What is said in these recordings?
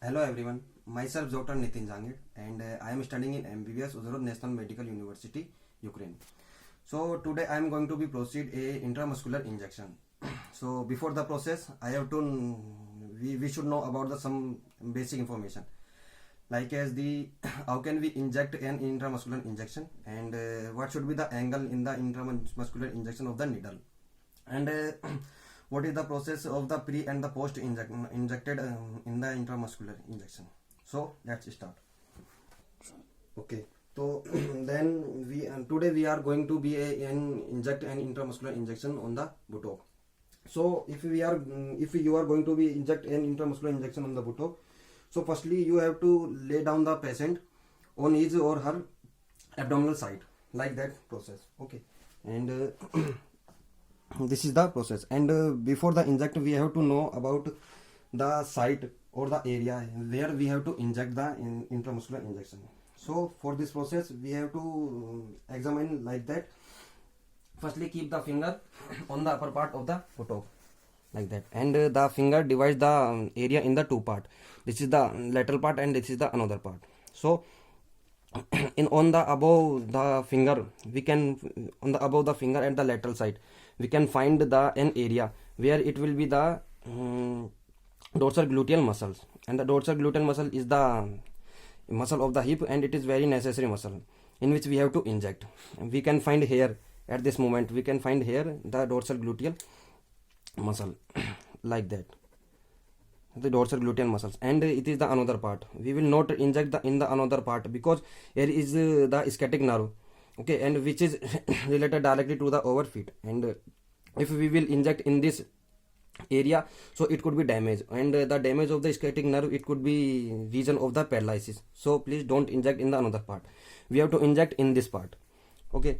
Hello everyone, myself Dr. Nitin Jangid and I am studying in MBBS Uzhhorod National Medical University, Ukraine. So today I am going to be proceed a intramuscular injection. So before the process, I have to we should know about the some basic information like as the how can we inject an intramuscular injection and what should be the angle in the intramuscular injection of the needle and what is the process of the pre and the post injected in the intramuscular injection. So let's start. Okay, so then we today we are going to be inject an intramuscular injection on the buttock. So if you are going to be inject an intramuscular injection on the buttock, so firstly you have to lay down the patient on his or her abdominal side like that process. Okay, and this is the process. And before the inject, we have to know about the site or the area where we have to inject the intramuscular injection. So for this process, we have to examine like that. Firstly, keep the finger on the upper part of the buttock like that, and the finger divides the area in the two part. This is the lateral part and this is the another part. So in on the above the finger, we can on the above the finger at the lateral side, we can find the an area where it will be the dorsal gluteal muscles, and the dorsal gluteal muscle is the muscle of the hip, and it is very necessary muscle in which we have to inject. We can find here at this moment, we can find here the dorsal gluteal muscle like that, the dorsal gluteal muscles, and it is the another part. We will not inject the in the another part because here is the sciatic nerve, okay, and which is related directly to the overfeet, and if we will inject in this area, so it could be damage, and the damage of the sciatic nerve, it could be region of the paralysis. So please don't inject in the another part, we have to inject in this part. Okay.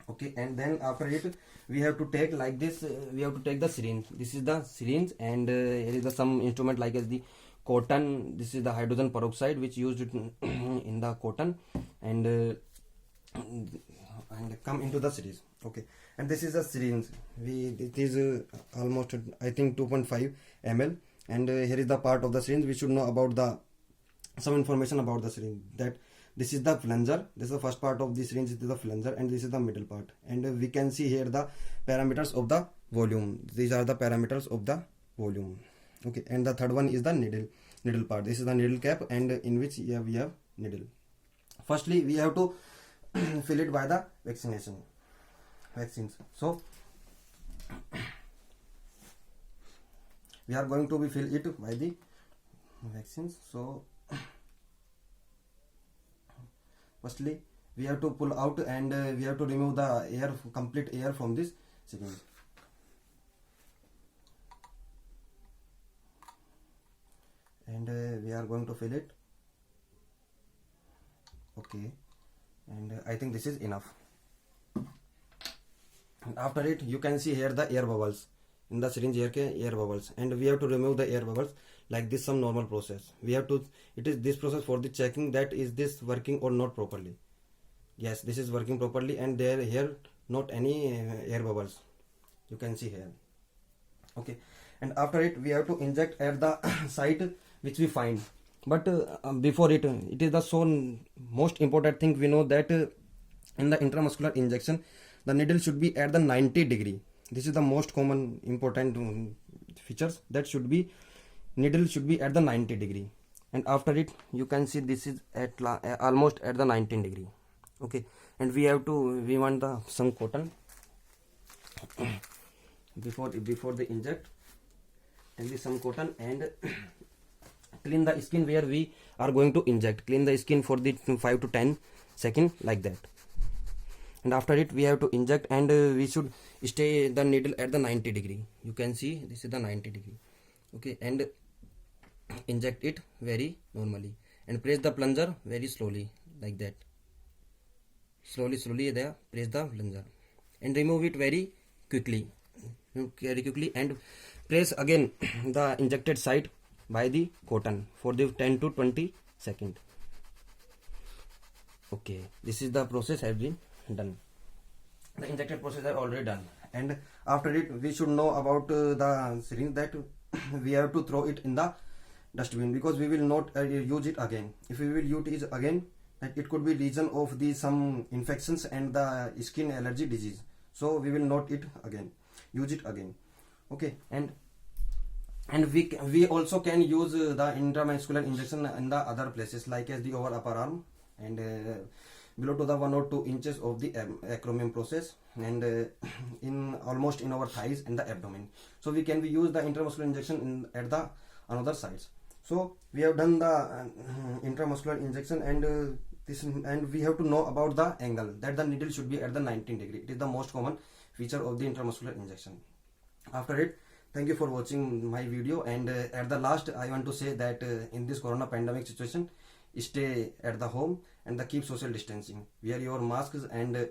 Okay, and then after it we have to take like this, we have to take the syringe. This is the syringe, and here is the some instrument like as the cotton. This is the hydrogen peroxide which used in the cotton, and come into the syringe. Okay, and this is a syringe. It is almost I think 2.5 ml, and here is the part of the syringe. We should know about the some information about the syringe, that this is the flanger. This is the first part of the syringe, is the flanger, and this is the middle part, and we can see here the parameters of the volume. These are the parameters of the volume. Okay, and the third one is the needle part. This is the needle cap, and in which we have needle. Firstly we have to fill it by the vaccines. So we are going to be fill it by the vaccines. So firstly we have to pull out, and we have to remove the air, complete air from this syringe. And we are going to fill it. Okay, and I think this is enough. And after it you can see here the air bubbles in the syringe, here air bubbles, and we have to remove the air bubbles like this. Some normal process we have to, it is this process for the checking that is this working or not properly. Yes, this is working properly, and there here not any air bubbles, you can see here. Okay, and after it we have to inject at the site which we find, but before it is the so most important thing we know that in the intramuscular injection the needle should be at the 90 degree. This is the most common important features, that should be needle should be at the 90 degree, and after it you can see this is at almost at the 19 degree. Okay, and we want the some cotton before the inject, take this some cotton and clean the skin where we are going to inject. Clean the skin for the 5 to 10 seconds like that, and after it we have to inject, and we should stay the needle at the 90 degree. You can see this is the 90 degree. Okay, and inject it very normally, and press the plunger very slowly like that. Slowly there, press the plunger and remove it very quickly, and press again the injected site by the cotton for the 10 to 20 seconds. Okay, this is the process has been done. The injected process are already done, and after it we should know about the syringe, that we have to throw it in the dustbin, because we will not use it again. If we will use it again, that it could be reason of the some infections and the skin allergy disease. So we will not use it again. Okay, and we also can use the intramuscular injection in the other places, like as the over upper arm and below to the 1 or 2 inches of the acromion process, and in almost in our thighs and the abdomen. So we can use the intramuscular injection at the another sides. So we have done the intramuscular injection, and and we have to know about the angle, that the needle should be at the 19 degree. It is the most common feature of the intramuscular injection. After it, thank you for watching my video, and at the last I want to say that in this corona pandemic situation, stay at the home and keep social distancing, wear your masks, and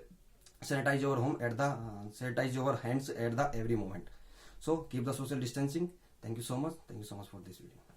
sanitize your home at the sanitize your hands at the every moment. So keep the social distancing. Thank you so much for this video.